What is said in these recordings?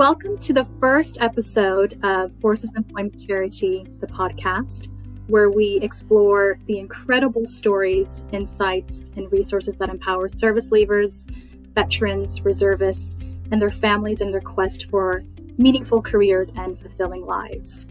Welcome to the first episode of Forces Employment Charity, the podcast, where we explore the incredible stories, insights, and resources that empower service leavers, veterans, reservists, and their families in their quest for meaningful careers and fulfilling lives.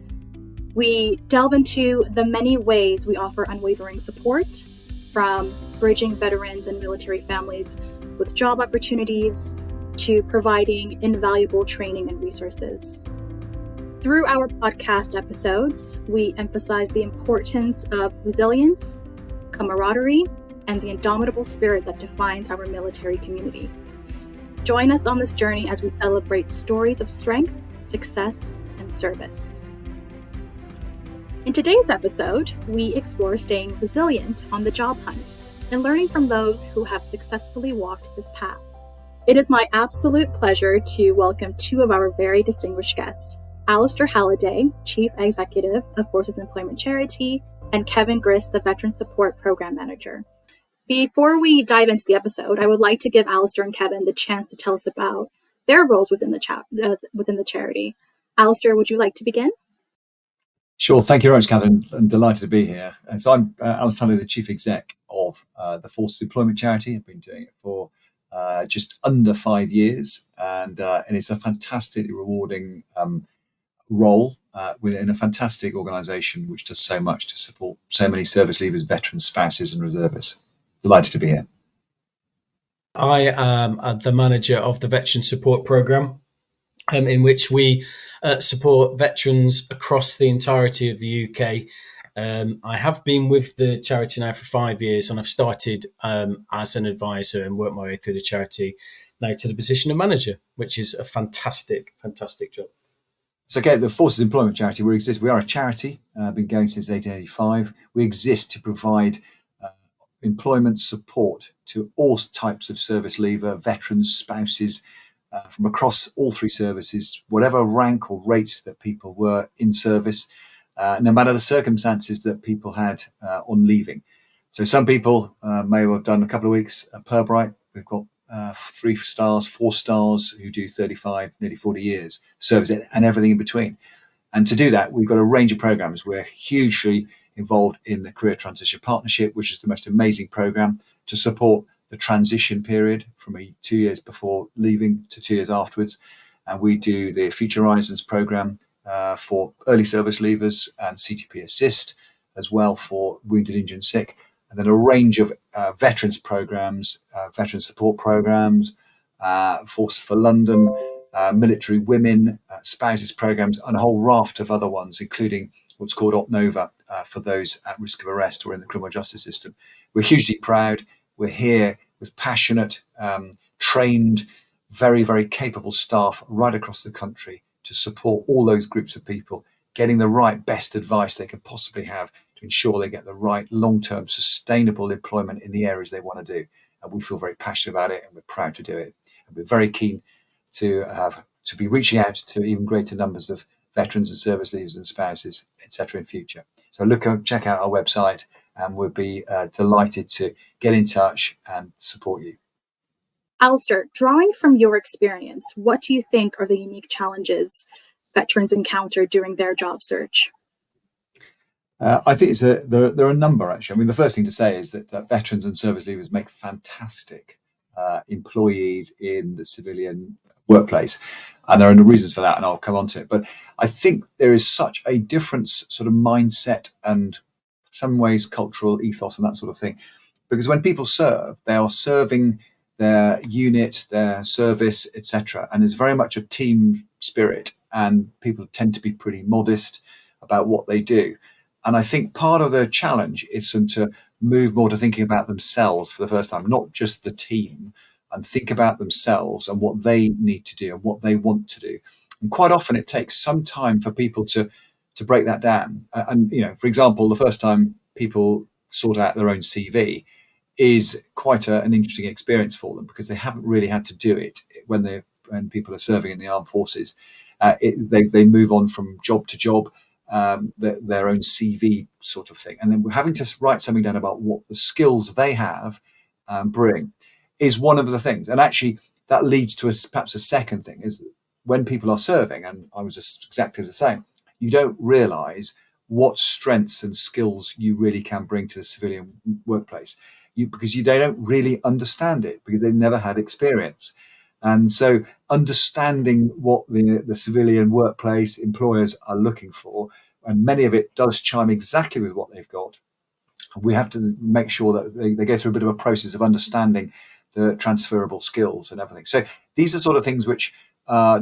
We delve into the many ways we offer unwavering support, from bridging veterans and military families with job opportunities to providing invaluable training and resources. Through our podcast episodes, we emphasize the importance of resilience, camaraderie, and the indomitable spirit that defines our military community. Join us on this journey as we celebrate stories of strength, success, and service. In today's episode, we explore staying resilient on the job hunt and learning from those who have successfully walked this path. It is my absolute pleasure to welcome two of our very distinguished guests, Alistair Halliday, Chief Executive of Forces Employment Charity, and Kevin Grist, the Veteran Support Program Manager. Before we dive into the episode, I would like to give Alistair and Kevin the chance to tell us about their roles within the charity. Alistair, would you like to begin? Sure. Thank you very much, Catherine. I'm delighted to be here. And so I'm Alistair Halliday, the Chief Exec of the Forces Employment Charity. I've been doing it for just under 5 years, and it's a fantastically rewarding role within a fantastic organisation which does so much to support so many service leavers, veterans, spouses and reservists. Delighted to be here. I am the manager of the Veteran Support Program, in which we support veterans across the entirety of the UK. I have been with the charity now for 5 years, and I've started as an advisor and worked my way through the charity now to the position of manager, which is a fantastic job. So, again, the Forces Employment Charity, we are a charity, been going since 1885. We exist to provide employment support to all types of service leaver, veterans, spouses, from across all three services, whatever rank or rate that people were in service, no matter the circumstances that people had on leaving. So some people may have done a couple of weeks at Purbright. We've got 3 stars, 4 stars who do 35, nearly 40 years service and everything in between. And to do that, we've got a range of programs. We're hugely involved in the Career Transition Partnership, which is the most amazing program to support the transition period from 2 years before leaving to 2 years afterwards. And we do the Future Horizons program for early service leavers and CTP Assist as well for wounded, injured and sick. And then a range of veterans programs, veteran support programs, Force for London, military women, spouses programs, and a whole raft of other ones, including what's called OpNova for those at risk of arrest or in the criminal justice system. We're hugely proud. We're here with passionate, trained, very, very capable staff right across the country to support all those groups of people getting the right best advice they can possibly have to ensure they get the right long-term sustainable employment in the areas they want to do. And we feel very passionate about it, and we're proud to do it. And we're very keen to be reaching out to even greater numbers of veterans and service leavers and spouses, etc. in future. So check out our website, and we'll be delighted to get in touch and support you. Alistair, drawing from your experience, what do you think are the unique challenges veterans encounter during their job search? I think there are a number, actually. I mean, the first thing to say is that veterans and service leavers make fantastic employees in the civilian workplace. And there are reasons for that, and I'll come on to it. But I think there is such a different sort of mindset and some ways cultural ethos and that sort of thing. Because when people serve, they are serving their unit, their service, etc. And there's very much a team spirit, and people tend to be pretty modest about what they do. And I think part of the challenge is for them to move more to thinking about themselves for the first time, not just the team, and think about themselves and what they need to do and what they want to do. And quite often it takes some time for people to break that down. And, for example, the first time people sort out their own CV is quite an interesting experience for them, because they haven't really had to do it when people are serving in the armed forces. They move on from job to job, their own CV sort of thing. And then we're having to write something down about what the skills they have bring is one of the things. And actually that leads to perhaps a second thing, is when people are serving, and I was exactly the same, you don't realise what strengths and skills you really can bring to the civilian workplace, because they don't really understand it because they've never had experience. And so understanding what the civilian workplace employers are looking for, and many of it does chime exactly with what they've got, we have to make sure that they go through a bit of a process of understanding the transferable skills and everything. So these are sort of things which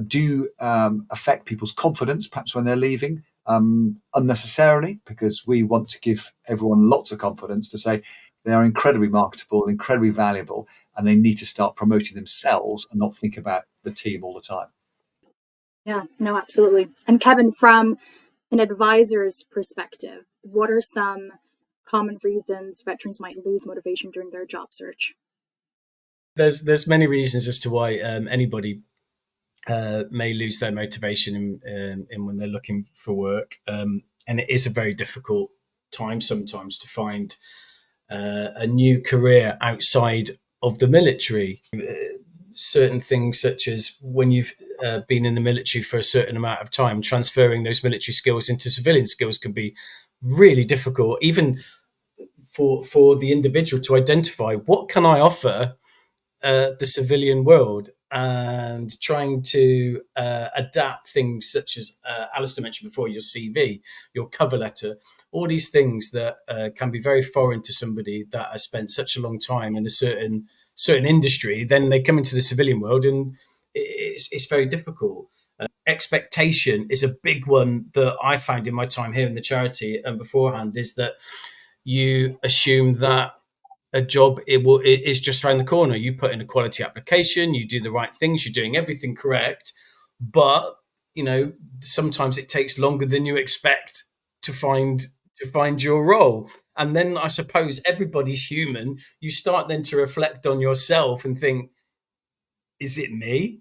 do affect people's confidence, perhaps when they're leaving, unnecessarily, because we want to give everyone lots of confidence to say they are incredibly marketable, incredibly valuable, and they need to start promoting themselves and not think about the team all the time. Yeah, no, absolutely. And Kevin, from an advisor's perspective, what are some common reasons veterans might lose motivation during their job search? There's many reasons as to why anybody may lose their motivation in when they're looking for work, and it is a very difficult time sometimes to find a new career outside of the military. Certain things, such as when you've been in the military for a certain amount of time, transferring those military skills into civilian skills can be really difficult, even for the individual to identify what can I offer the civilian world, and trying to adapt things such as Alistair mentioned before, your CV, your cover letter, all these things that can be very foreign to somebody that has spent such a long time in a certain industry. Then they come into the civilian world and it's very difficult. Expectation is a big one that I found in my time here in the charity and beforehand, is that you assume that a job is just around the corner. You put in a quality application, you do the right things, you're doing everything correct, but sometimes it takes longer than you expect to find your role. And then I suppose everybody's human. You start then to reflect on yourself and think, is it me?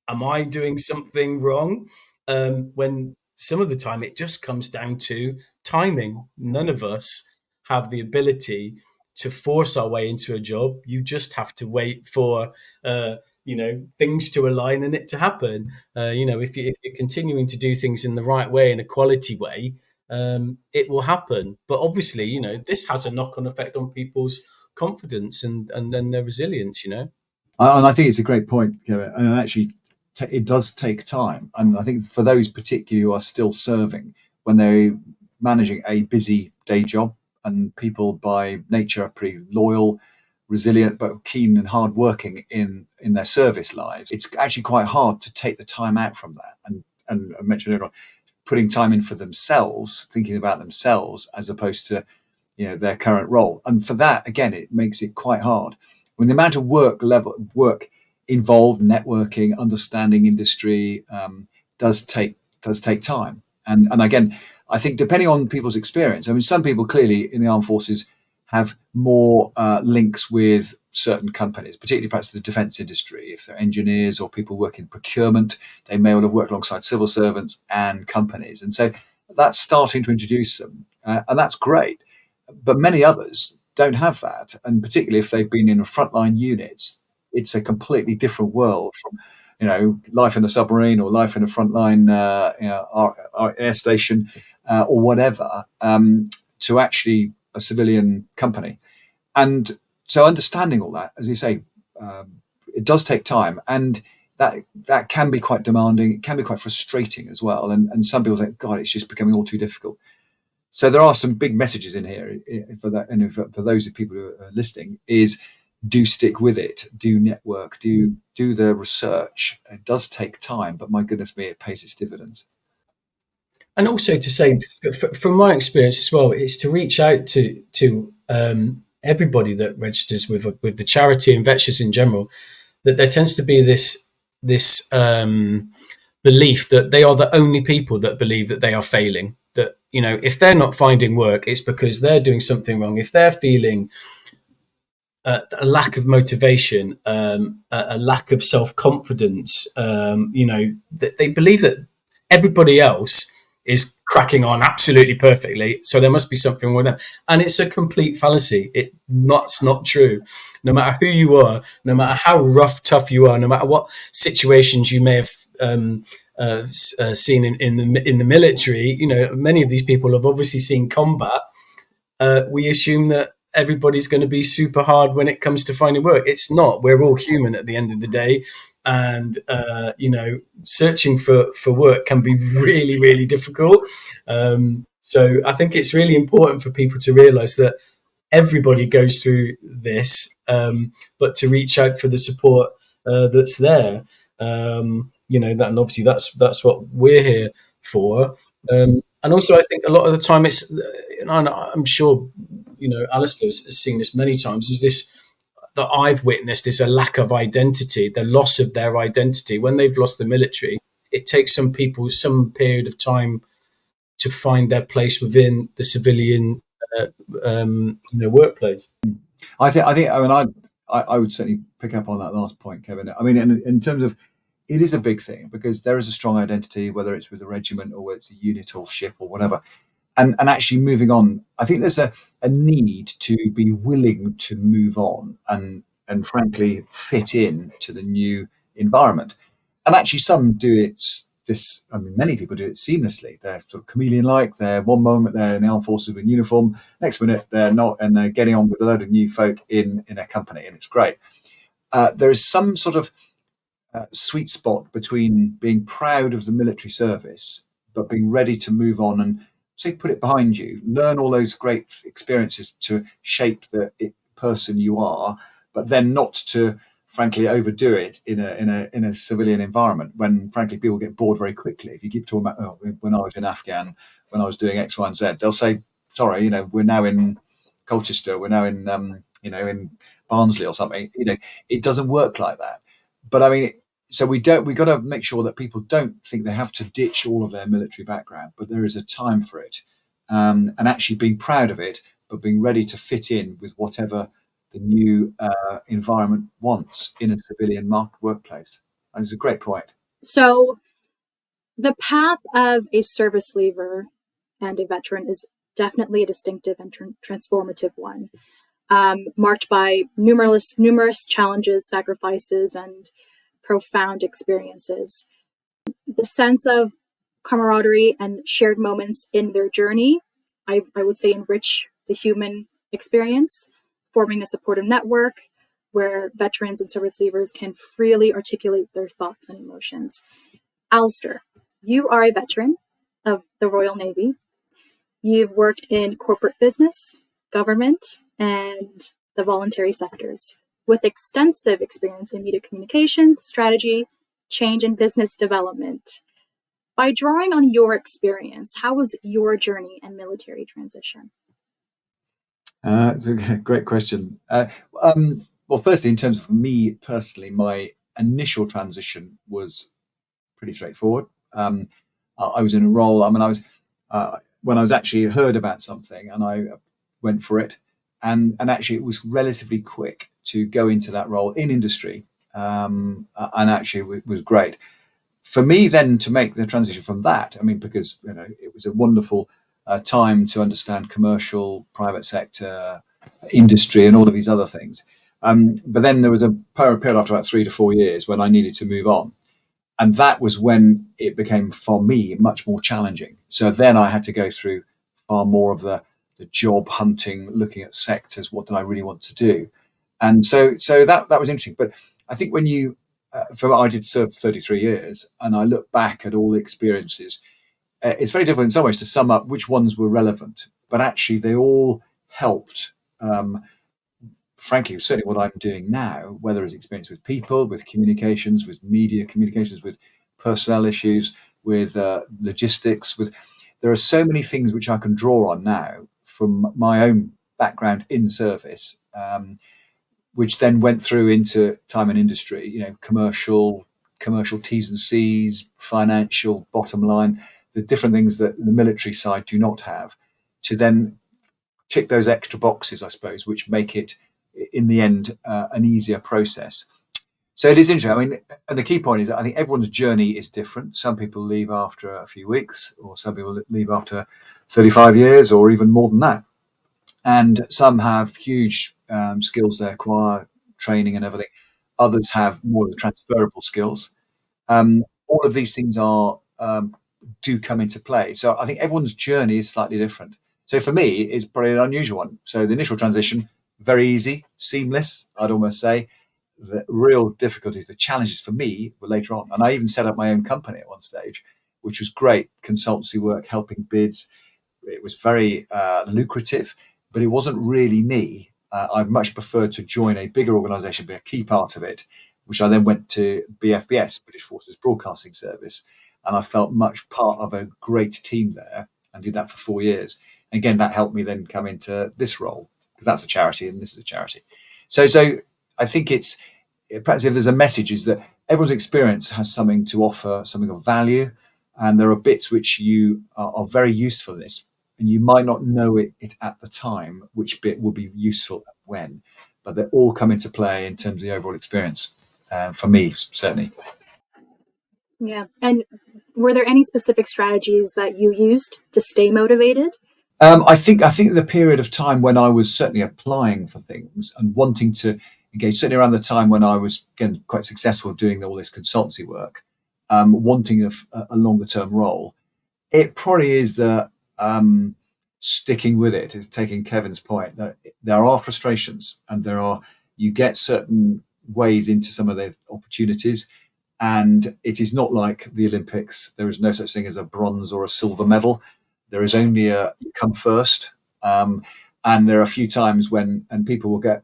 Am I doing something wrong? When some of the time it just comes down to timing. None of us have the ability to force our way into a job. You just have to wait for things to align and it to happen. If you're continuing to do things in the right way, in a quality way, it will happen. But obviously, this has a knock-on effect on people's confidence and then their resilience. And I think it's a great point, Kevin. And actually, it does take time. And I think for those particularly who are still serving, when they're managing a busy day job, and people by nature are pretty loyal, resilient, but keen and hardworking in their service lives, it's actually quite hard to take the time out from that. And I mentioned earlier on, putting time in for themselves, thinking about themselves as opposed to their current role. And for that, again, it makes it quite hard. When the amount of work involved, networking, understanding industry, does take time. And again, I think depending on people's experience, I mean, some people clearly in the armed forces have more links with certain companies, particularly perhaps the defence industry. If they're engineers or people working in procurement, they may well have worked alongside civil servants and companies. And so that's starting to introduce them. And that's great. But many others don't have that. And particularly if they've been in frontline units, it's a completely different world from, life in a submarine or life in a frontline air station or whatever, to actually a civilian company. And so understanding all that, as you say, it does take time, and that can be quite demanding. It can be quite frustrating as well. And some people think, God, it's just becoming all too difficult. So there are some big messages in here for that, and for those of people who are listening, is do stick with it, do network, do the research. It does take time, but my goodness me, it pays its dividends. And also to say, from my experience as well, is to reach out to everybody that registers with the charity and veterans in general. That there tends to be this belief that they are the only people that believe that they are failing. That if they're not finding work, it's because they're doing something wrong. If they're feeling a lack of motivation, a lack of self-confidence, that they believe that everybody else is cracking on absolutely perfectly, so there must be something wrong with them. And it's a complete fallacy. That's not true. No matter who you are, no matter how rough, tough you are, no matter what situations you may have seen in the military, many of these people have obviously seen combat. We assume that everybody's going to be super hard when it comes to finding work. It's not. We're all human at the end of the day, and searching for work can be really, really difficult. So I think it's really important for people to realise that everybody goes through this, but to reach out for the support that's there. And obviously that's what we're here for. And also, I think a lot of the time and I'm sure Alistair has seen this many times. Is this that I've witnessed is a lack of identity, the loss of their identity when they've lost the military. It takes some people some period of time to find their place within the civilian workplace. I think. I mean, I would certainly pick up on that last point, Kevin. I mean, in terms of, it is a big thing because there is a strong identity, whether it's with a regiment or whether it's a unit or ship or whatever. And actually moving on, I think there's a need to be willing to move on and frankly fit in to the new environment. And actually, some do it. I mean, many people do it seamlessly. They're sort of chameleon-like. They're one moment they're in the armed forces in uniform, next minute they're not, and they're getting on with a load of new folk in a company, and it's great. There is some sort of sweet spot between being proud of the military service, but being ready to move on and say put it behind you, learn all those great experiences to shape the person you are, but then not to frankly overdo it in a civilian environment when frankly people get bored very quickly. If you keep talking about when I was in Afghan, when I was doing X, Y, and Z, they'll say, sorry, we're now in Colchester, we're now in in Barnsley or something. It doesn't work like that. But I mean, so we got to make sure that people don't think they have to ditch all of their military background, but there is a time for it, and actually being proud of it, but being ready to fit in with whatever the new environment wants in a civilian workplace. And it's a great point. So the path of a service leaver and a veteran is definitely a distinctive and transformative one, marked by numerous challenges, sacrifices, and profound experiences. The sense of camaraderie and shared moments in their journey, I would say, enrich the human experience, forming a supportive network where veterans and service leavers can freely articulate their thoughts and emotions. Alistair, you are a veteran of the Royal Navy. You've worked in corporate business, government, and the voluntary sectors, with extensive experience in media communications, strategy, change, and business development. By drawing on your experience, how was your journey and military transition? It's a great question. Well, firstly, in terms of me personally, my initial transition was pretty straightforward. I was in a role. I mean, I was when I was actually heard about something, and I went for it, and actually it was relatively quick to go into that role in industry, and actually it was great for me then to make the transition from that. I mean, because it was a wonderful time to understand commercial, private sector, industry, and all of these other things. But then there was a period after about 3 to 4 years when I needed to move on. And that was when it became, for me, much more challenging. So then I had to go through far more of the job hunting, looking at sectors, what did I really want to do? And so that was interesting. But I think when I did serve 33 years, and I look back at all the experiences, it's very difficult in some ways to sum up which ones were relevant, but actually they all helped. Frankly, certainly what I'm doing now, whether it's experience with people, with communications, with media communications, with personnel issues, with logistics, there are so many things which I can draw on now from my own background in service, which then went through into time and industry, commercial T's and C's, financial, bottom line, the different things that the military side do not have, to then tick those extra boxes, I suppose, which make it, in the end, an easier process. So it is interesting. I mean, and the key point is that I think everyone's journey is different. Some people leave after a few weeks, or some people leave after 35 years, or even more than that. And some have huge skills they acquire, training and everything. Others have more of the transferable skills. all of these things are do come into play. So I think everyone's journey is slightly different. So for me, it's probably an unusual one. So the initial transition, very easy, seamless, I'd almost say. The real difficulties, the challenges for me were later on. And I even set up my own company at one stage, which was great consultancy work, helping bids. It was very lucrative, but it wasn't really me. I'd much preferred to join a bigger organisation, be a key part of it, which I then went to BFBS, British Forces Broadcasting Service, and I felt much part of a great team there, and did that for 4 years. Again, that helped me then come into this role, because that's a charity and this is a charity. So I think it's perhaps, if there's a message, is that everyone's experience has something to offer, something of value, and there are bits which you are very useful in this, and you might not know it at the time, which bit will be useful and when, but they all come into play in terms of the overall experience. For me, certainly. Yeah. And were there any specific strategies that you used to stay motivated? I think the period of time when I was certainly applying for things and wanting to engage, certainly around the time when I was again quite successful doing all this consultancy work, wanting a longer term role, it probably is the sticking with it. Is taking Kevin's point that there are frustrations and you get certain ways into some of the opportunities. And it is not like the Olympics. There is no such thing as a bronze or a silver medal. There is only you come first. And there are a few times when, and people will get,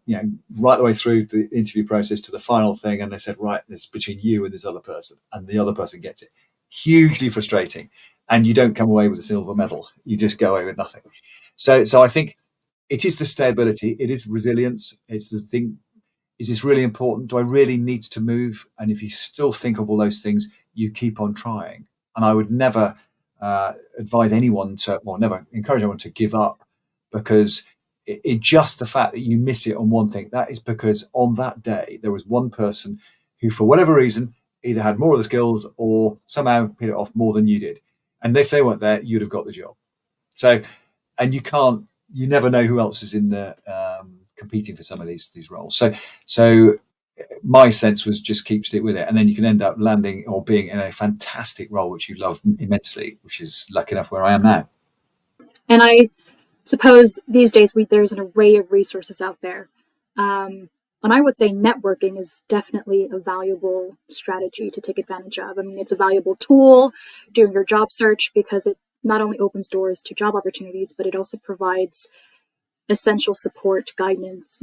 right the way through the interview process to the final thing, and they said, right, it's between you and this other person, and the other person gets it. Hugely frustrating. And you don't come away with a silver medal. You just go away with nothing. So I think it is the stability. It is resilience. It's the thing. Is this really important? Do I really need to move? And if you still think of all those things, you keep on trying. And I would never advise anyone never encourage anyone to give up, because it just the fact that you miss it on one thing, that is because on that day, there was one person who, for whatever reason, either had more of the skills or somehow hit it off more than you did. And if they weren't there, you'd have got the job. So, and you never know who else is in the competing for some of these roles. So my sense was just stick with it, and then you can end up landing or being in a fantastic role which you love immensely, which is lucky enough where I am now. And I suppose these days there's an array of resources out there. And I would say networking is definitely a valuable strategy to take advantage of. I mean, it's a valuable tool during your job search, because it not only opens doors to job opportunities, but it also provides essential support, guidance,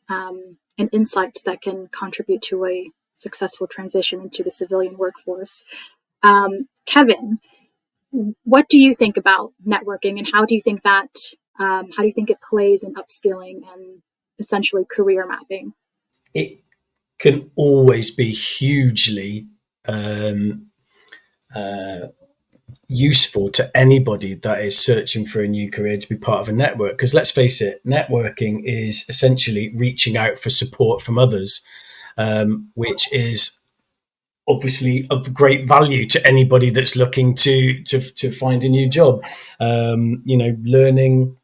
and insights that can contribute to a successful transition into the civilian workforce. Kevin, what do you think about networking, and how do you think it plays in upskilling and essentially career mapping? It can always be hugely useful to anybody that is searching for a new career to be part of a network, because let's face it, networking is essentially reaching out for support from others, which is obviously of great value to anybody that's looking to find a new job. Learning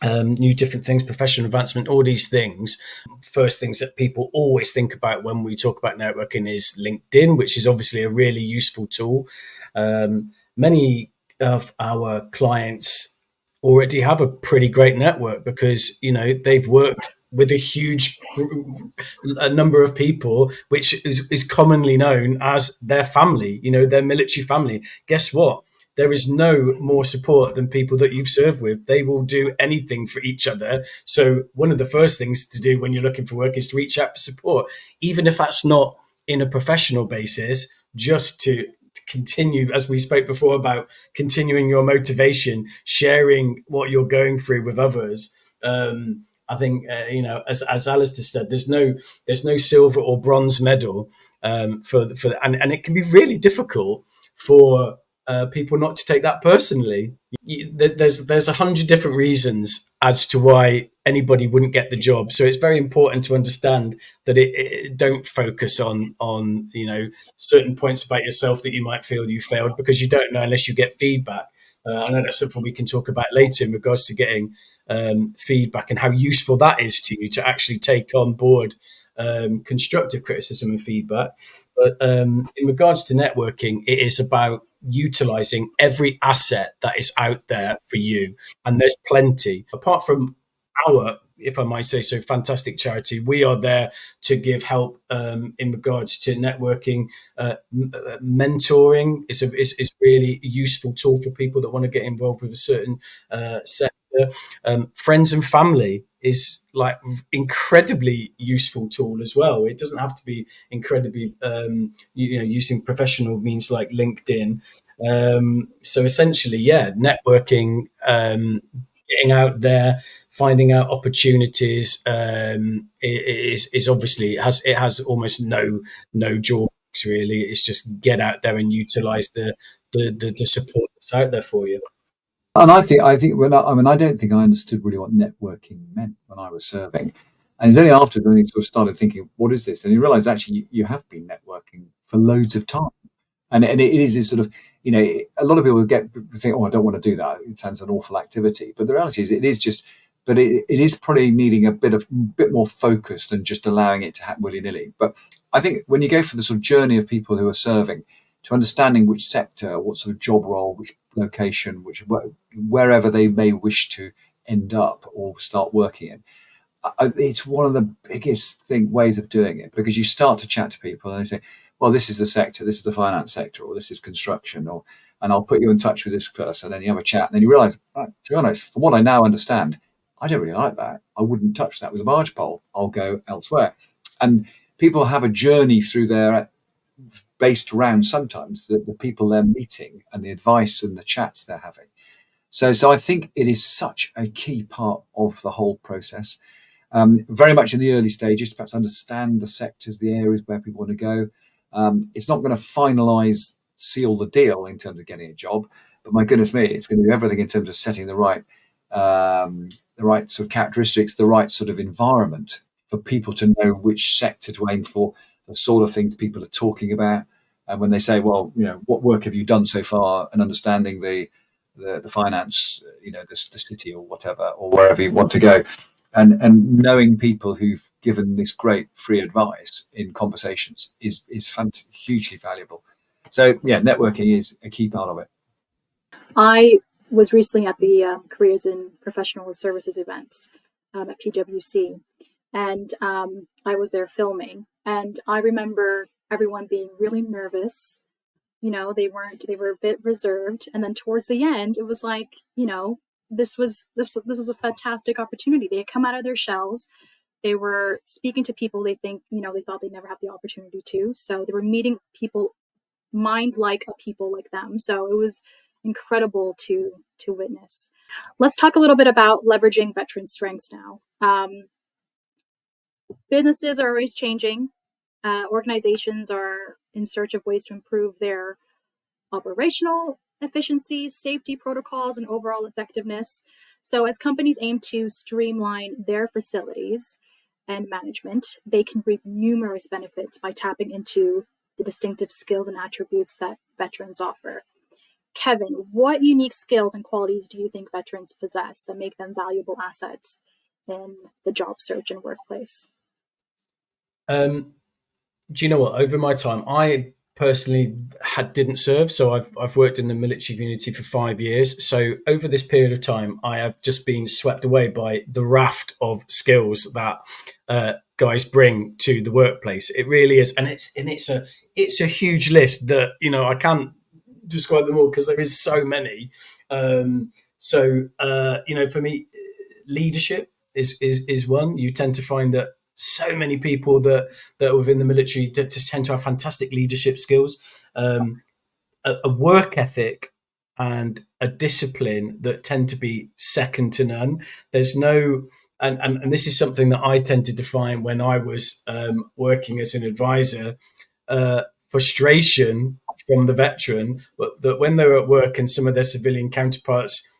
new different things, professional advancement, all these things. First things that people always think about when we talk about networking is LinkedIn, which is obviously a really useful tool. Many of our clients already have a pretty great network, because they've worked with a number of people, which is commonly known as their family, their military family. Guess what? There is no more support than people that you've served with. They will do anything for each other. So one of the first things to do when you're looking for work is to reach out for support, even if that's not in a professional basis, just to continue, as we spoke before about continuing your motivation, sharing what you're going through with others. I think as Alistair said, there's no silver or bronze medal and it can be really difficult for people not to take that personally. There's 100 different reasons as to why anybody wouldn't get the job. So it's very important to understand that it don't focus on certain points about yourself that you might feel you failed, because you don't know unless you get feedback. I know that's something we can talk about later in regards to getting feedback and how useful that is to you to actually take on board constructive criticism and feedback. But in regards to networking, it is about utilizing every asset that is out there for you. And there's plenty. Apart from our, if I might say so, fantastic charity, we are there to give help in regards to networking. Mentoring is really a useful tool for people that want to get involved with a certain sector. Friends and family is like incredibly useful tool as well. It doesn't have to be incredibly, using professional means like LinkedIn. So essentially, yeah, networking, getting out there, finding out opportunities, is obviously it has almost no drawbacks really. It's just get out there and utilize the support that's out there for you. And I think I don't think I understood really what networking meant when I was serving. And it's only after then you sort of started thinking, what is this? And you realise actually you have been networking for loads of time. And it is this sort of, a lot of people think, oh, I don't want to do that. It sounds an awful activity. But the reality is it is just, but it is probably needing a bit more focus than just allowing it to happen willy-nilly. But I think when you go for the sort of journey of people who are serving, to understanding which sector, what sort of job role, which location, wherever they may wish to end up or start working in, it's one of the biggest ways of doing it, because you start to chat to people and they say, well, this is the sector, this is the finance sector, or this is construction, and I'll put you in touch with this person. And then you have a chat, and then you realise, right, to be honest, from what I now understand, I don't really like that. I wouldn't touch that with a barge pole. I'll go elsewhere. And people have a journey through their based around sometimes the people they're meeting and the advice and the chats they're having. So I think it is such a key part of the whole process. Very much in the early stages, to perhaps understand the sectors, the areas where people want to go. It's not going to seal the deal in terms of getting a job, but my goodness me, it's going to do everything in terms of setting the right sort of characteristics, the right sort of environment for people to know which sector to aim for, the sort of things people are talking about. And when they say, well, what work have you done so far, and understanding the finance, the city or whatever, or wherever you want to go. And knowing people who've given this great free advice in conversations is hugely valuable. So yeah, networking is a key part of it. I was recently at the Careers in Professional Services events at PwC, and I was there filming, and I remember everyone being really nervous. They were a bit reserved, and then towards the end, it was like, this was a fantastic opportunity. They had come out of their shells. They were speaking to people they thought they'd never have the opportunity to. So they were meeting people, like people like them. So it was incredible to witness. Let's talk a little bit about leveraging veteran strengths now. Businesses are always changing. Organizations are in search of ways to improve their operational efficiencies, safety protocols, and overall effectiveness. So as companies aim to streamline their facilities and management, they can reap numerous benefits by tapping into the distinctive skills and attributes that veterans offer. Kevin, what unique skills and qualities do you think veterans possess that make them valuable assets in the job search and workplace? Do you know what? Over my time, I personally didn't serve, so I've worked in the military community for 5 years. So over this period of time, I have just been swept away by the raft of skills that guys bring to the workplace. It really is, and it's a huge list that I can't describe them all because there is so many. For me, leadership is one. You tend to find that so many people that are within the military tend to have fantastic leadership skills, a work ethic and a discipline that tend to be second to none. There's no, and this is something that I tend to define when I was working as an advisor, frustration from the veteran that when they're at work and some of their civilian counterparts,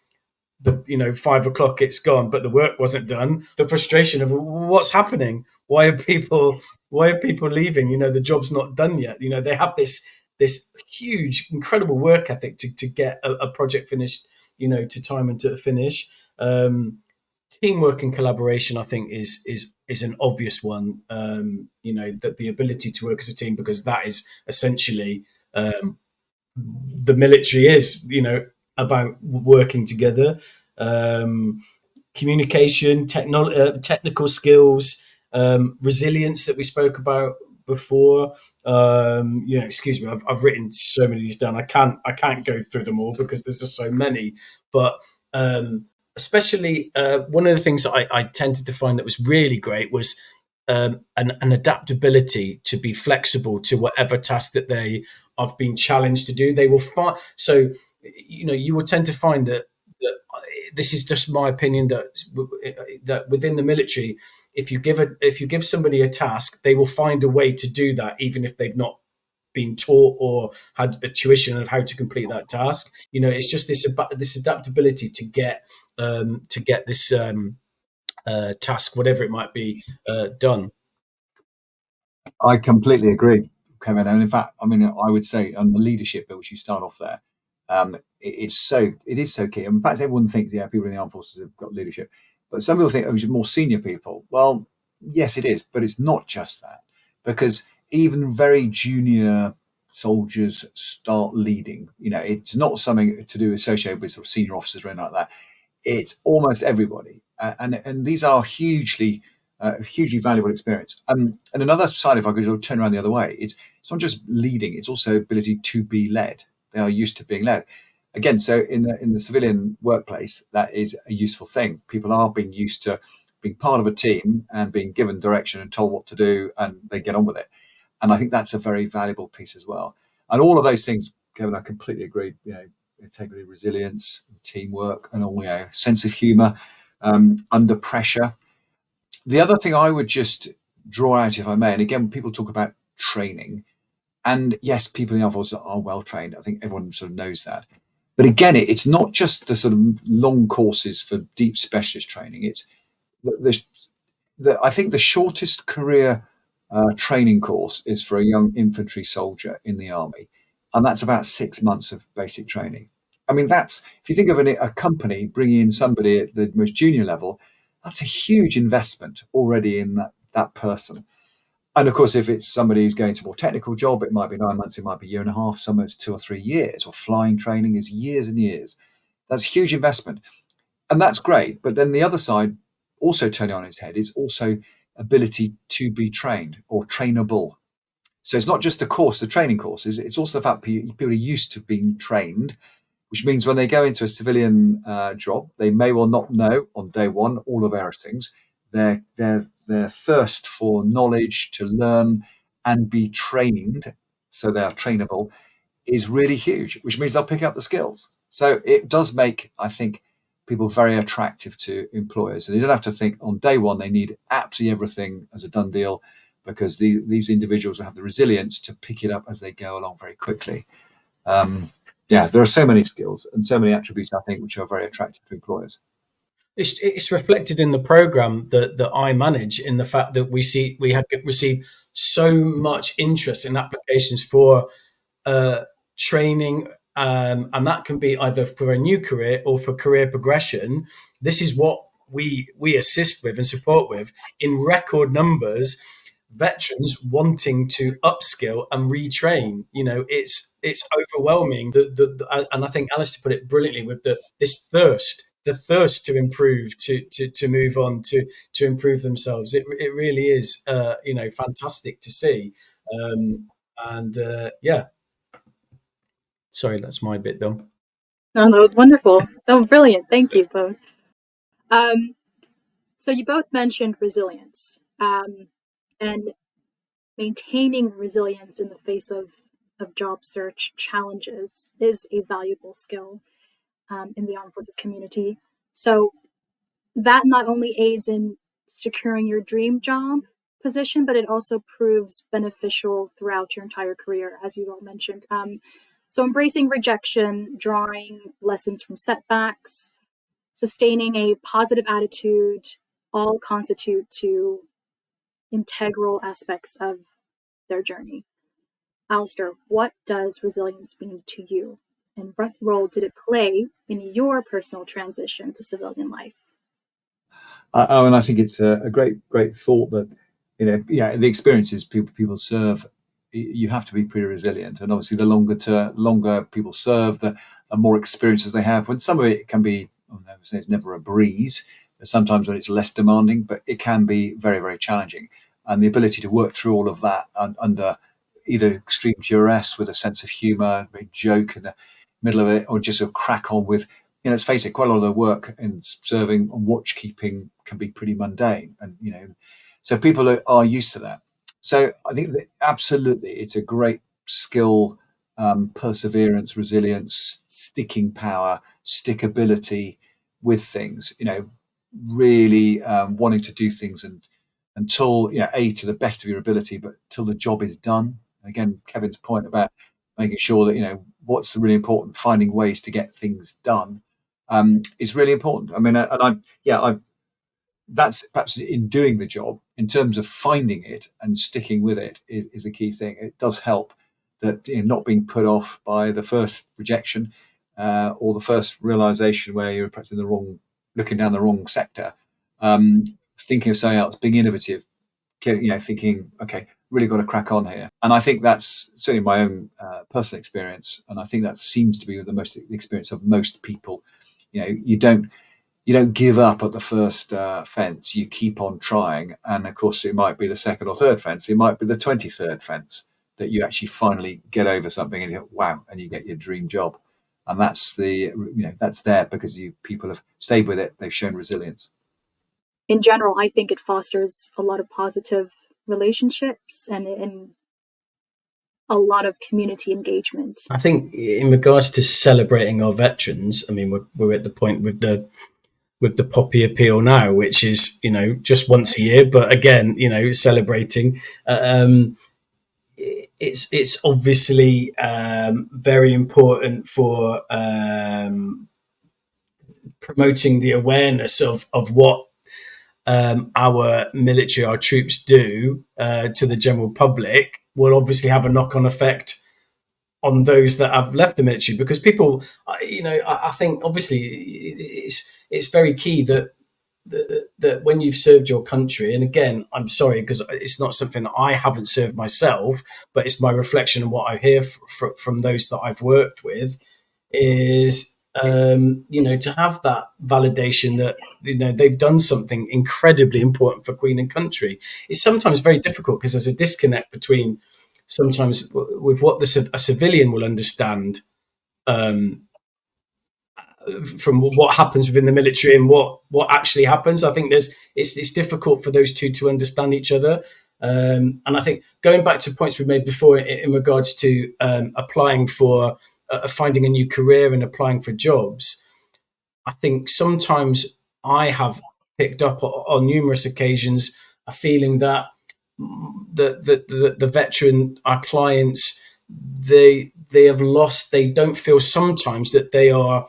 5 o'clock it's gone, but the work wasn't done. The frustration of what's happening? Why are people leaving? The job's not done yet. They have this huge, incredible work ethic to get a project finished, to time and to finish. teamwork and collaboration, I think, is an obvious one. That the ability to work as a team, because that is essentially the military is, about working together. Communication, technical skills, resilience that we spoke about before. Excuse me, I've written so many of these down. I can't go through them all because there's just so many. But especially one of the things that I tended to find that was really great was an adaptability to be flexible to whatever task that they have been challenged to do. They will find so. You will tend to find that this is just my opinion, that within the military, if you give somebody a task, they will find a way to do that, even if they've not been taught or had a tuition of how to complete that task. It's just this adaptability to get this task, whatever it might be, done. I completely agree, Kevin. And in fact, I mean, I would say on the leadership bit, which you start off there, it is so key. And in fact, everyone thinks, yeah, people in the armed forces have got leadership, but some people think, oh, it's more senior people. Well, yes, it is, but it's not just that, because even very junior soldiers start leading. It's not something to do associated with sort of senior officers or anything like that. It's almost everybody, and these are hugely valuable experience. And another side, if I could sort of turn around the other way, it's not just leading; it's also ability to be led. They are used to being led. Again, so in the civilian workplace, that is a useful thing. People are being used to being part of a team and being given direction and told what to do, and they get on with it. And I think that's a very valuable piece as well. And all of those things, Kevin, I completely agree. Integrity, resilience, teamwork, and all, sense of humour under pressure. The other thing I would just draw out, if I may, and again, people talk about training, and yes, people in the armed forces are well trained. I think everyone sort of knows that. But again, it's not just the sort of long courses for deep specialist training. It's I think the shortest career training course is for a young infantry soldier in the army, and that's about 6 months of basic training. I mean, that's if you think of a company bringing in somebody at the most junior level, that's a huge investment already in that person. And of course, if it's somebody who's going to a more technical job, it might be 9 months, it might be a year and a half, some it's 2 or 3 years, or flying training is years and years. That's a huge investment. And that's great. But then the other side, also turning on its head, is also ability to be trained or trainable. So it's not just the course, the training courses, it's also the fact people are used to being trained, which means when they go into a civilian job, they may well not know on day one all the various things. Their thirst for knowledge, to learn and be trained, so they are trainable, is really huge, which means they'll pick up the skills. So it does make, I think, people very attractive to employers. And they don't have to think on day one they need absolutely everything as a done deal, because these individuals will have the resilience to pick it up as they go along very quickly. There are so many skills and so many attributes, I think, which are very attractive to employers. It's reflected in the program that I manage, in the fact that we have received so much interest in applications for training, and that can be either for a new career or for career progression. This is what we assist with and support with in record numbers. Veterans wanting to upskill and retrain. It's overwhelming. And I think Alistair put it brilliantly with the thirst to improve, to move on, to improve themselves. It really is, fantastic to see. And yeah, sorry, that's my bit done. No, that was wonderful. Oh, brilliant. Thank you both. So you both mentioned resilience, and maintaining resilience in the face of job search challenges is a valuable skill in the armed forces community. So that not only aids in securing your dream job position, but it also proves beneficial throughout your entire career, as you all mentioned. So embracing rejection, drawing lessons from setbacks, sustaining a positive attitude, all constitute to integral aspects of their journey. Alistair, what does resilience mean to you? And what role did it play in your personal transition to civilian life? I mean, I think it's a great thought that, yeah, the experiences people serve, you have to be pretty resilient, and obviously the longer people serve, the more experiences they have. When some of it can be, I never say it's never a breeze. Sometimes when it's less demanding, but it can be very challenging, and the ability to work through all of that under either extreme duress with a sense of humour, a joke in the middle of it, or just a crack on with, let's face it, quite a lot of the work in serving and watchkeeping can be pretty mundane, and so people are used to that. So I think that absolutely, it's a great skill, perseverance, resilience, sticking power, stickability with things. Really wanting to do things and until a to the best of your ability, but till the job is done. Again, Kevin's point about making sure that what's really important, finding ways to get things done, is really important. I mean, I that's perhaps in doing the job, in terms of finding it and sticking with it is a key thing. It does help that not being put off by the first rejection, or the first realization where you're perhaps in the wrong, looking down the wrong sector, thinking of something else, being innovative, thinking, okay, really got to crack on here. And I think that's certainly my own personal experience, and I think that seems to be the experience of most people. You don't give up at the first fence. You keep on trying, and of course, it might be the second or third fence. It might be the 23rd fence that you actually finally get over something, and you go, wow, and you get your dream job. And that's there because people have stayed with it. They've shown resilience. In general, I think it fosters a lot of positive relationships and a lot of community engagement. I think in regards to celebrating our veterans, I mean, we're at the point with the Poppy Appeal now, which is just once a year, but again, celebrating. It's obviously very important for promoting the awareness of what our military, our troops do to the general public. Will obviously have a knock-on effect on those that have left the military, because people, I think obviously it's very key that when you've served your country, and again, I'm sorry because it's not something that I haven't served myself, but it's my reflection and what I hear from those that I've worked with, is to have that validation that they've done something incredibly important for Queen and country. It's sometimes very difficult because there's a disconnect between sometimes with what a civilian will understand from what happens within the military and what actually happens. I think it's difficult for those two to understand each other. And I think going back to points we made before in regards to applying for finding a new career and applying for jobs, I think sometimes I have picked up on numerous occasions a feeling that the veteran, our clients, they have lost. They don't feel sometimes that they are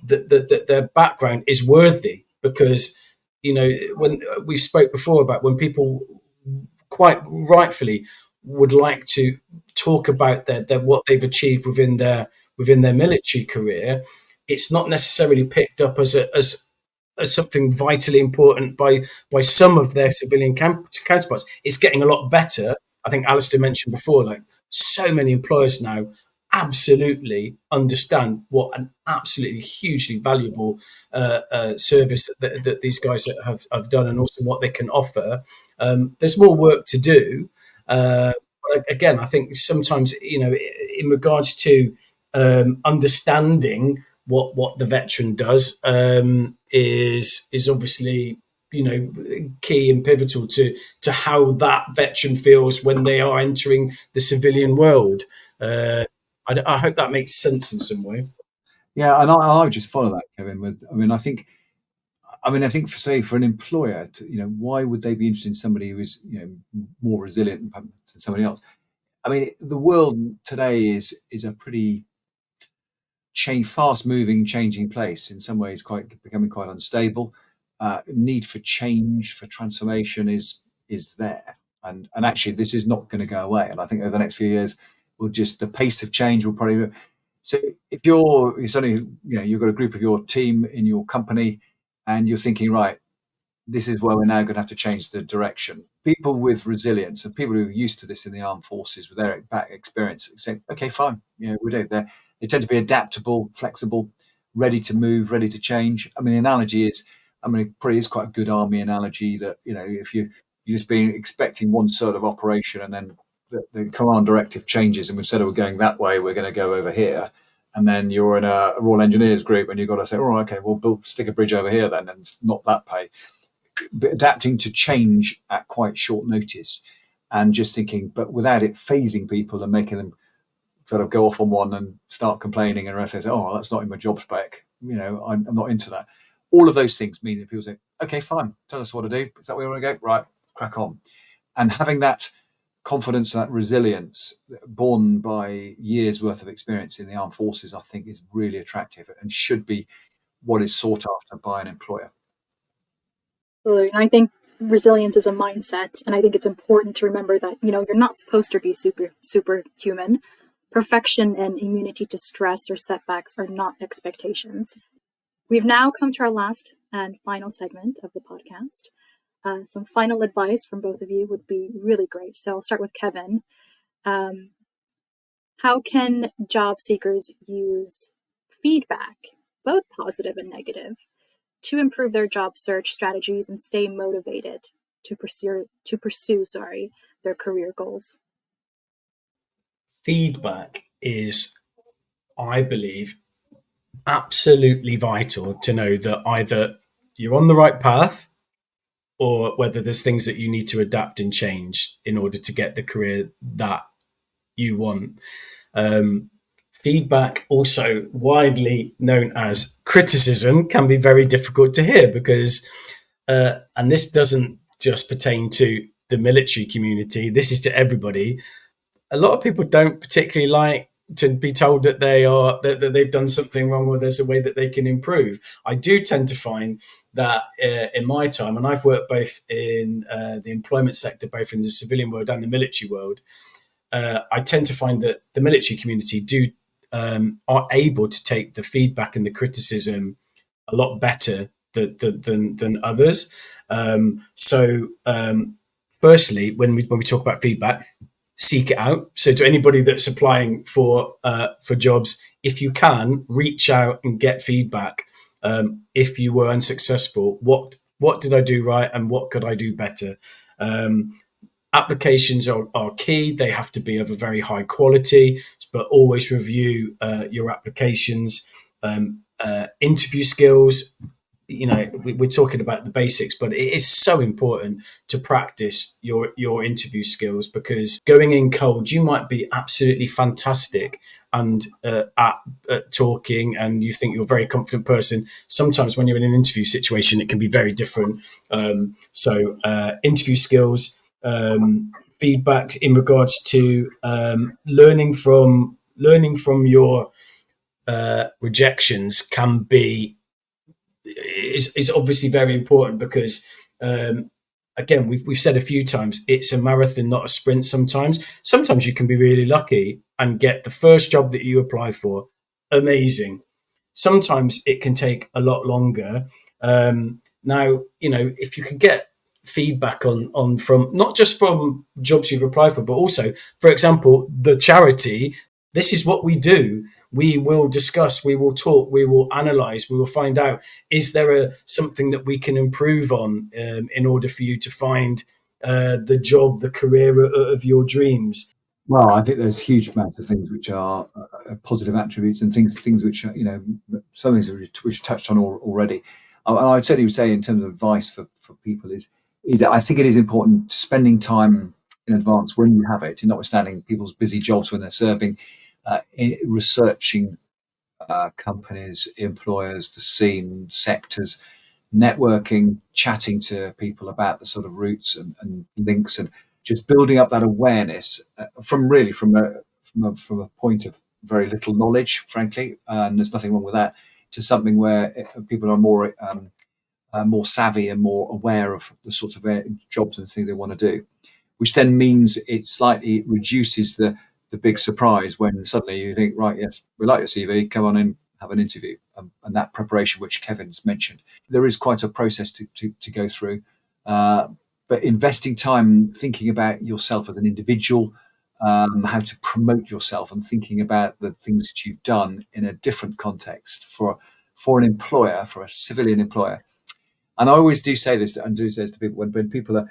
that their background is worthy, because when we spoke before about when people quite rightfully would like to talk about their what they've achieved within their military career, it's not necessarily picked up as something vitally important by some of their civilian counterparts. It's getting a lot better. I think Alistair mentioned before, like so many employers now absolutely understand what an absolutely hugely valuable service that these guys have done, and also what they can offer. There's more work to do. But again, I think sometimes, in regards to understanding what the veteran does, is obviously key and pivotal to how that veteran feels when they are entering the civilian world. I hope that makes sense in some way. Yeah, and I would just follow that, Kevin. I think for an employer, why would they be interested in somebody who is more resilient than somebody else? I mean, the world today is a pretty fast-moving, changing place. In some ways, becoming quite unstable. Need for change, for transformation is there, and actually, this is not going to go away. And I think over the next few years, the pace of change will probably. So if you're suddenly, you've got a group of your team in your company, and you're thinking, right, this is where we're now going to have to change the direction. People with resilience and people who are used to this in the armed forces with their back experience say, okay, fine, we do. They tend to be adaptable, flexible, ready to move, ready to change. I mean, the analogy is, it probably is quite a good army analogy that, if you've just been expecting one sort of operation and then the command directive changes and instead of going that way, we're going to go over here. And then you're in a Royal Engineers group and you've got to say, oh, okay, we'll stick a bridge over here then and not that pay. But adapting to change at quite short notice and just thinking, but without it phasing people and making them sort of go off on one and start complaining and the rest say, oh, well, that's not in my job spec. I'm not into that. All of those things mean that people say, okay, fine, tell us what to do. Is that where you want to go? Right, crack on. And having that confidence, that resilience born by years worth of experience in the armed forces, I think is really attractive and should be what is sought after by an employer. Absolutely. And I think resilience is a mindset, and I think it's important to remember that you're not supposed to be superhuman. Perfection and immunity to stress or setbacks are not expectations. We've now come to our last and final segment of the podcast. Some final advice from both of you would be really great. So I'll start with Kevin. How can job seekers use feedback, both positive and negative, to improve their job search strategies and stay motivated to pursue their career goals? Feedback is, I believe, absolutely vital to know that either you're on the right path or whether there's things that you need to adapt and change in order to get the career that you want. Feedback, also widely known as criticism, can be very difficult to hear because, and this doesn't just pertain to the military community, this is to everybody. A lot of people don't particularly like to be told that that they've done something wrong or there's a way that they can improve. I do tend to find that in my time, and I've worked both in the employment sector, both in the civilian world and the military world, I tend to find that the military community are able to take the feedback and the criticism a lot better than others. Firstly, when we talk about feedback, seek it out. So to anybody that's applying for jobs, if you can, reach out and get feedback. If you were unsuccessful, what did I do right and what could I do better? Applications are key. They have to be of a very high quality, but always review your applications. Interview skills, we're talking about the basics, but it is so important to practice your interview skills, because going in cold, you might be absolutely fantastic and at talking, and you think you're a very confident person. Sometimes when you're in an interview situation, it can be very different. Interview skills, feedback in regards to learning from your rejections is obviously very important, because again, we've said a few times, it's a marathon, not a sprint. Sometimes you can be really lucky and get the first job that you apply for. Amazing. Sometimes it can take a lot longer. Now, if you can get feedback on from not just from jobs you've applied for, but also, for example, the charity, this is what we do. We will discuss, we will talk, we will analyze, we will find out, is there something that we can improve on in order for you to find the job, the career of your dreams? Well, I think there's huge amounts of things which are positive attributes and things which are, some things which touched on already. And I'd certainly say in terms of advice for people is that I think it is important spending time in advance when you have it, and notwithstanding people's busy jobs when they're serving, researching companies, employers, the scene, sectors, networking, chatting to people about the sort of routes and links, and just building up that awareness from a point of very little knowledge, frankly, and there's nothing wrong with that, to something where people are more savvy and more aware of the sorts of jobs and things they want to do, which then means it slightly reduces the big surprise when suddenly you think, right, yes, we like your CV, come on in, have an interview, and that preparation which Kevin's mentioned. There is quite a process to go through, but investing time thinking about yourself as an individual, how to promote yourself, and thinking about the things that you've done in a different context for an employer, for a civilian employer. And I always do say this, and do say this to people when people are,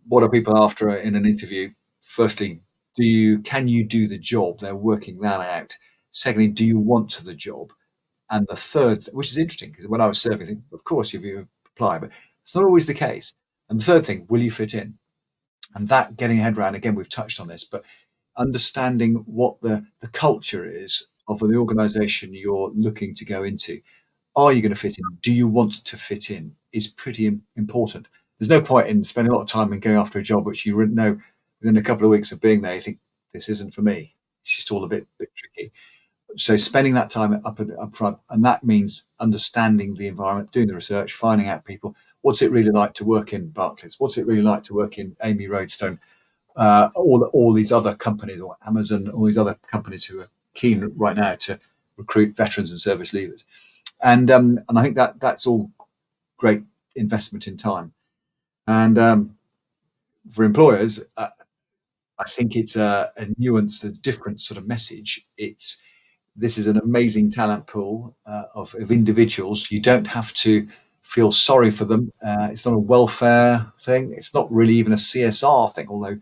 what are people after in an interview? Firstly, can you do the job? They're working that out. Secondly, do you want the job? And the third, which is interesting, because when I was serving, I think, of course you apply, but it's not always the case. And the third thing, will you fit in? And that, getting a head around, again, we've touched on this, but understanding what the culture is of the organisation you're looking to go into. Are you going to fit in? Do you want to fit in? Is pretty important. There's no point in spending a lot of time and going after a job which you know within a couple of weeks of being there, you think, this isn't for me. It's just all a bit tricky. So spending that time up front, and that means understanding the environment, doing the research, finding out people. What's it really like to work in Barclays? What's it really like to work in Amy Roadstone? All these other companies, or Amazon, all these other companies who are keen right now to recruit veterans and service leavers. And I think that's all great investment in time. And for employers, I think it's a nuanced, a different sort of message. This is an amazing talent pool of individuals. You don't have to feel sorry for them. It's not a welfare thing. It's not really even a CSR thing, although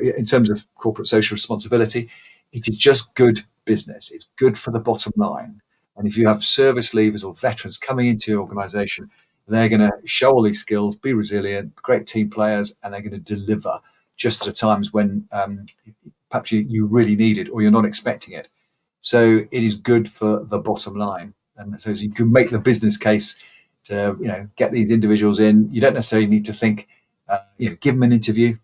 in terms of corporate social responsibility, it is just good business. It's good for the bottom line. And if you have service leavers or veterans coming into your organisation, they're going to show all these skills, be resilient, great team players, and they're going to deliver just at the times when perhaps you really need it or you're not expecting it. So it is good for the bottom line. And so you can make the business case to get these individuals in. You don't necessarily need to think, give them an interview.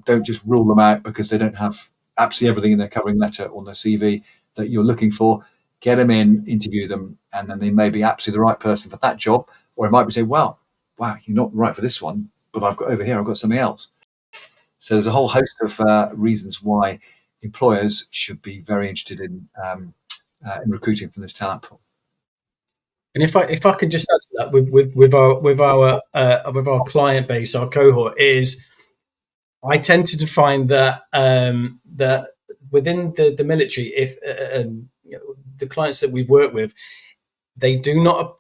Don't just rule them out because they don't have absolutely everything in their covering letter or their CV that you're looking for. Get them in, interview them, and then they may be absolutely the right person for that job. Or it might be say, wow, you're not right for this one, but I've got something else. So there's a whole host of reasons why employers should be very interested in recruiting from this talent pool. And if I could just add to that with our client base, our cohort is, I tend to find that that within the military, if the clients that we work with, they do not.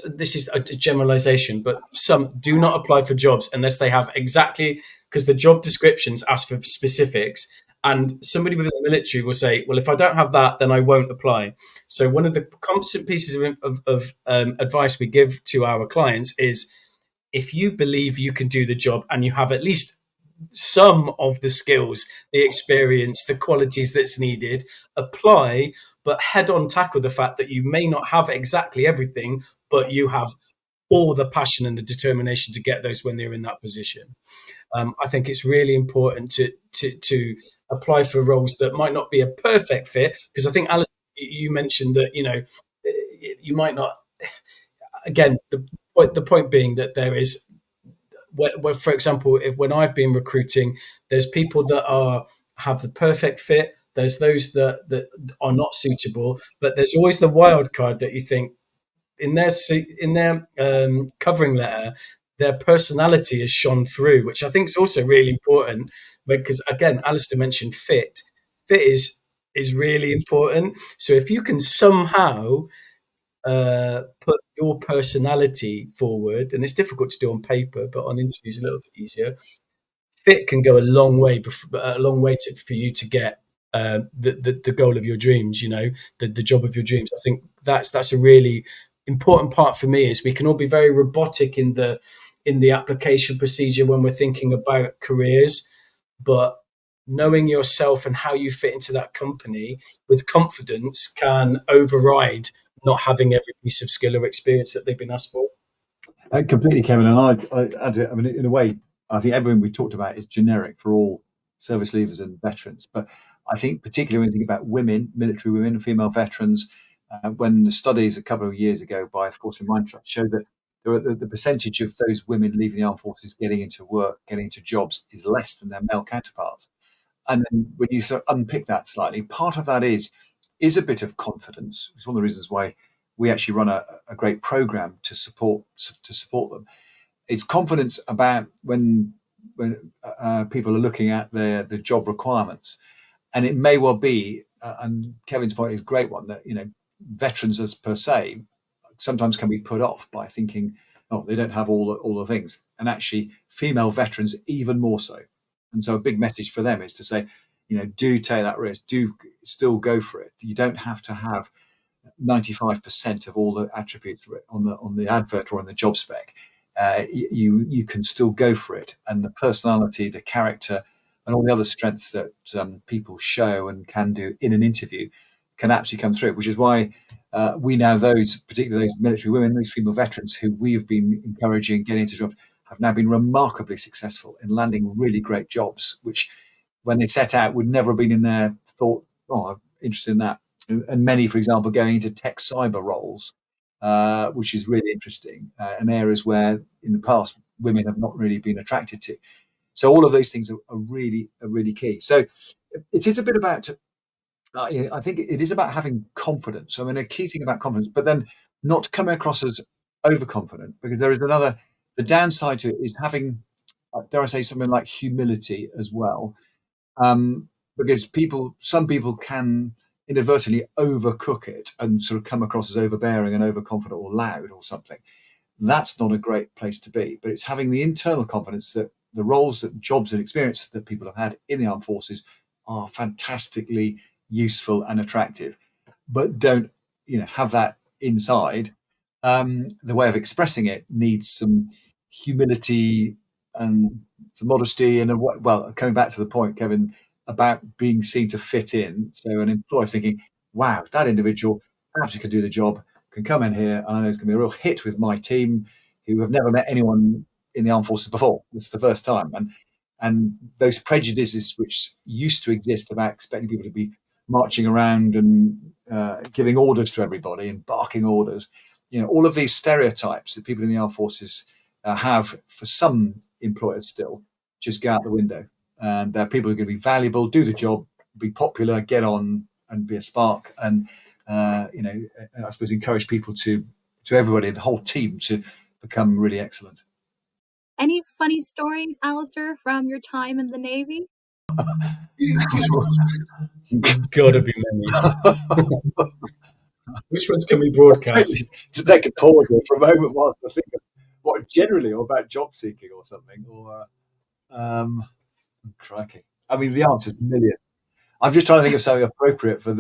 This is a generalization, but some do not apply for jobs unless they have exactly, because the job descriptions ask for specifics. And somebody within the military will say, well, if I don't have that, then I won't apply. So one of the constant pieces of advice we give to our clients is, if you believe you can do the job and you have at least some of the skills, the experience, the qualities that's needed, apply, but head on tackle the fact that you may not have exactly everything, but you have all the passion and the determination to get those when they're in that position. I think it's really important to apply for roles that might not be a perfect fit, because I think, Alistair, you mentioned that you might not. Again, the point being that there is, where, for example, when I've been recruiting, there's people that have the perfect fit. There's those that are not suitable, but there's always the wild card that you think, in their covering letter, their personality is shone through, which I think is also really important, because again, Alistair mentioned fit. Fit is really important. So if you can somehow put your personality forward, and it's difficult to do on paper, but on interviews a little bit easier. Fit can go a long way for you to get the goal of your dreams. The job of your dreams. I think that's a really important part for me. Is we can all be very robotic in the application procedure when we're thinking about careers, but knowing yourself and how you fit into that company with confidence can override not having every piece of skill or experience that they've been asked for. Completely, Kevin. And I mean, in a way, I think everything we talked about is generic for all service leavers and veterans. But I think particularly when you think about women, military women and female veterans, when the studies a couple of years ago by Force in Mind Trust showed that the percentage of those women leaving the armed forces getting into work, getting into jobs, is less than their male counterparts. And then when you sort of unpick that slightly, part of that is is a bit of confidence. It's one of the reasons why we actually run a great program to support them. It's confidence about when people are looking at the job requirements, and it may well be, and Kevin's point is a great one, that veterans as per se sometimes can be put off by thinking, oh, they don't have all the things, and actually female veterans even more so. And so a big message for them is to say, do take that risk, do still go for it. You don't have to have 95% of all the attributes on the advert or on the job spec. You can still go for it, and the personality, the character, and all the other strengths that people show and can do in an interview can actually come through. Which is why we now, particularly those military women, those female veterans who we've been encouraging getting into jobs, have now been remarkably successful in landing really great jobs, which when they set out would never have been in their thought, oh, I'm interested in that. And many, for example, going into tech cyber roles, which is really interesting, and areas where in the past women have not really been attracted to. So all of those things are really key. So it is a bit about, I think it is about having confidence. I mean, a key thing about confidence, but then not coming across as overconfident, because there is the downside to it is having, dare I say, something like humility as well. Because some people can inadvertently overcook it and sort of come across as overbearing and overconfident or loud or something. That's not a great place to be. But it's having the internal confidence that the roles, that jobs and experience that people have had in the armed forces are fantastically useful and attractive, but don't have that inside. The way of expressing it needs some humility and some modesty, and coming back to the point, Kevin, about being seen to fit in. So an employer's thinking, wow, that individual actually can do the job, can come in here, and I know it's going to be a real hit with my team who have never met anyone in the armed forces before. It's the first time. And those prejudices which used to exist about expecting people to be marching around and giving orders to everybody and barking orders, all of these stereotypes that people in the armed forces have for some employers still just go out the window. And people are going to be valuable, do the job, be popular, get on, and be a spark. And I suppose encourage people to everybody, the whole team, to become really excellent. Any funny stories, Alistair, from your time in the Navy? There's got to be many. Which ones can we broadcast? To take a pause here for a moment whilst I think of what generally, or about job seeking or something, or crikey. I mean, the answer is million. I'm just trying to think of something appropriate for.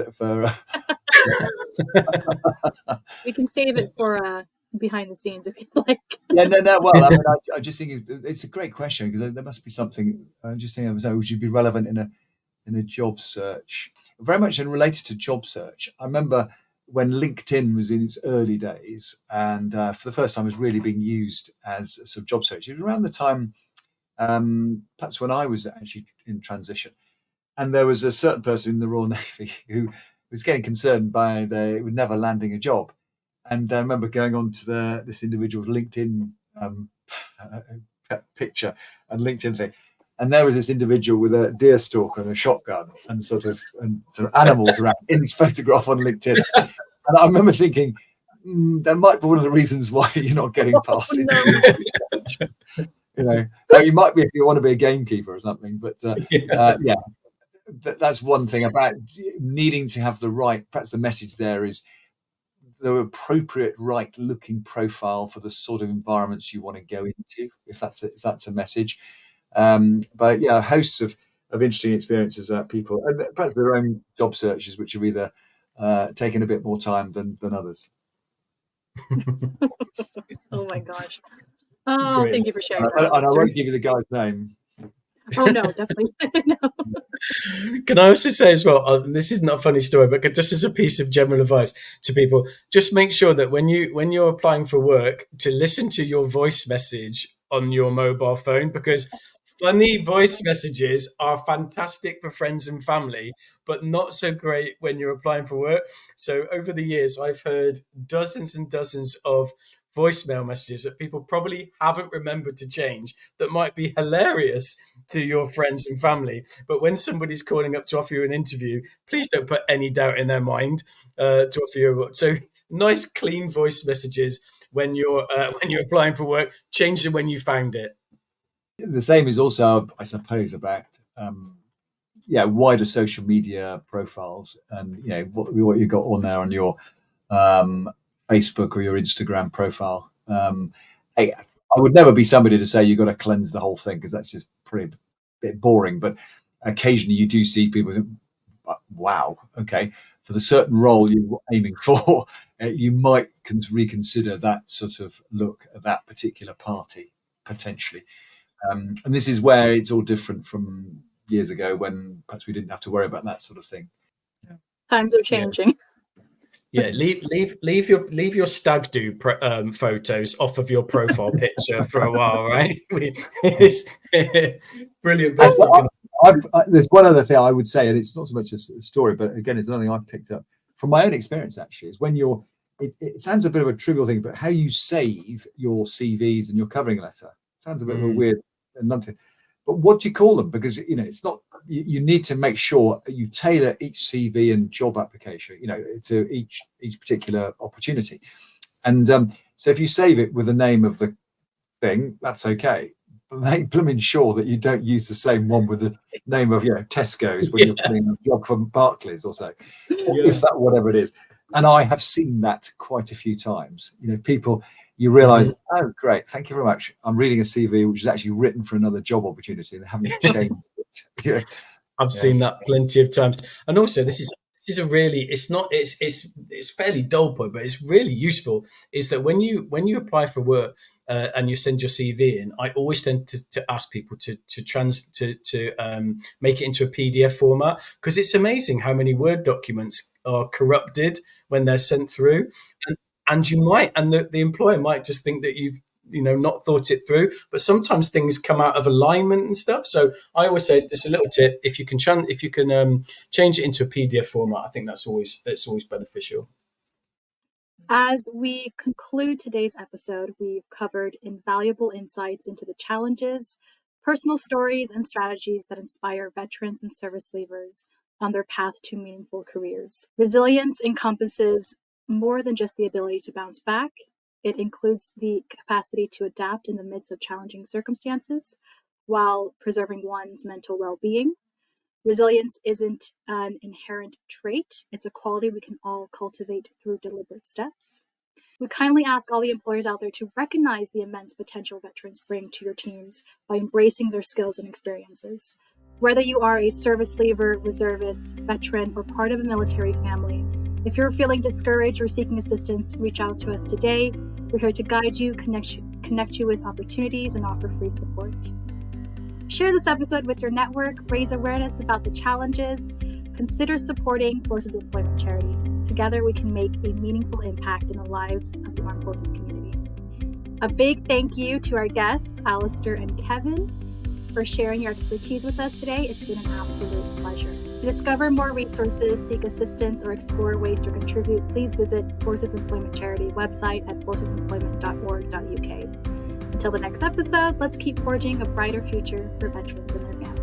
We can save it for behind the scenes if you'd like. Yeah, no. Well, I mean, I just think it's a great question, because there must be something. I'm just thinking of, would you be relevant in a job search? Very much related to job search. I remember when LinkedIn was in its early days, and for the first time was really being used as a sort of job search. It was around the time, perhaps when I was actually in transition, and there was a certain person in the Royal Navy who was getting concerned by would never landing a job. And I remember going on to this individual's LinkedIn picture and LinkedIn thing, and there was this individual with a deer stalker and a shotgun and sort of animals around in his photograph on LinkedIn. And I remember thinking, that might be one of the reasons why you're not getting past it. You might be if you want to be a gamekeeper or something. But that's one thing about needing to have the right. Perhaps the message there is the appropriate right looking profile for the sort of environments you want to go into, if that's a message. But yeah, hosts of interesting experiences people, and perhaps their own job searches, which have either taken a bit more time than others. Oh my gosh. Oh, Great. thank you for sharing that. And I won't give you the guy's name. Oh no, definitely no. Can I also say as well, this isn't a funny story, but just as a piece of general advice to people, just make sure that when you're applying for work, to listen to your voice message on your mobile phone, because funny voice messages are fantastic for friends and family, but not so great when you're applying for work. So over the years, I've heard dozens and dozens of voicemail messages that people probably haven't remembered to change that might be hilarious to your friends and family. But when somebody's calling up to offer you an interview, please don't put any doubt in their mind to offer you. So nice, clean voice messages when you're applying for work. Change them when you found it. The same is also, I suppose, about wider social media profiles, and what you got on there on your Facebook or your Instagram profile. I would never be somebody to say you've got to cleanse the whole thing, because that's just pretty bit boring. But occasionally you do see people think, wow, okay, for the certain role you're aiming for, you might reconsider that sort of look at that particular party, potentially. And this is where it's all different from years ago, when perhaps we didn't have to worry about that sort of thing. Times are changing. Yeah, leave your stag do photos off of your profile picture for a while, right? It's brilliant. There's one other thing I would say, and it's not so much a story, but again, it's another thing I've picked up from my own experience. Actually, is when it sounds a bit of a trivial thing, but how you save your CVs and your covering letter sounds a bit of a weird and numpty. But what do you call them? Because it's not. You need to make sure you tailor each CV and job application, to each particular opportunity. And so if you save it with the name of the thing, that's okay. But make blooming sure that you don't use the same one with the name of Tesco's when you're putting a job for Barclays or so, if that whatever it is. And I have seen that quite a few times. People. You realise, oh, great, thank you very much. I'm reading a CV which is actually written for another job opportunity, and they haven't changed it. I've seen that plenty of times. And also, this is a really, it's fairly dull point, but it's really useful. Is that when you apply for work and you send your CV in, I always tend to ask people to make it into a PDF format, because it's amazing how many Word documents are corrupted when they're sent through. And you might, and the employer might just think that you've, not thought it through. But sometimes things come out of alignment and stuff. So I always say, just a little tip: if you can change it into a PDF format, I think that's always beneficial. As we conclude today's episode, we've covered invaluable insights into the challenges, personal stories, and strategies that inspire veterans and service leavers on their path to meaningful careers. Resilience encompasses more than just the ability to bounce back. It includes the capacity to adapt in the midst of challenging circumstances while preserving one's mental well-being. Resilience isn't an inherent trait. It's a quality we can all cultivate through deliberate steps. We kindly ask all the employers out there to recognize the immense potential veterans bring to your teams by embracing their skills and experiences. Whether you are a service leaver, reservist, veteran, or part of a military family, if you're feeling discouraged or seeking assistance, reach out to us today. We're here to guide you, connect you with opportunities, and offer free support. Share this episode with your network, raise awareness about the challenges, consider supporting Forces Employment Charity. Together, we can make a meaningful impact in the lives of the Armed Forces community. A big thank you to our guests, Alistair and Kevin, for sharing your expertise with us today. It's been an absolute pleasure. To discover more resources, seek assistance, or explore ways to contribute, please visit Forces Employment Charity website at forcesemployment.org.uk. Until the next episode, let's keep forging a brighter future for veterans and their families.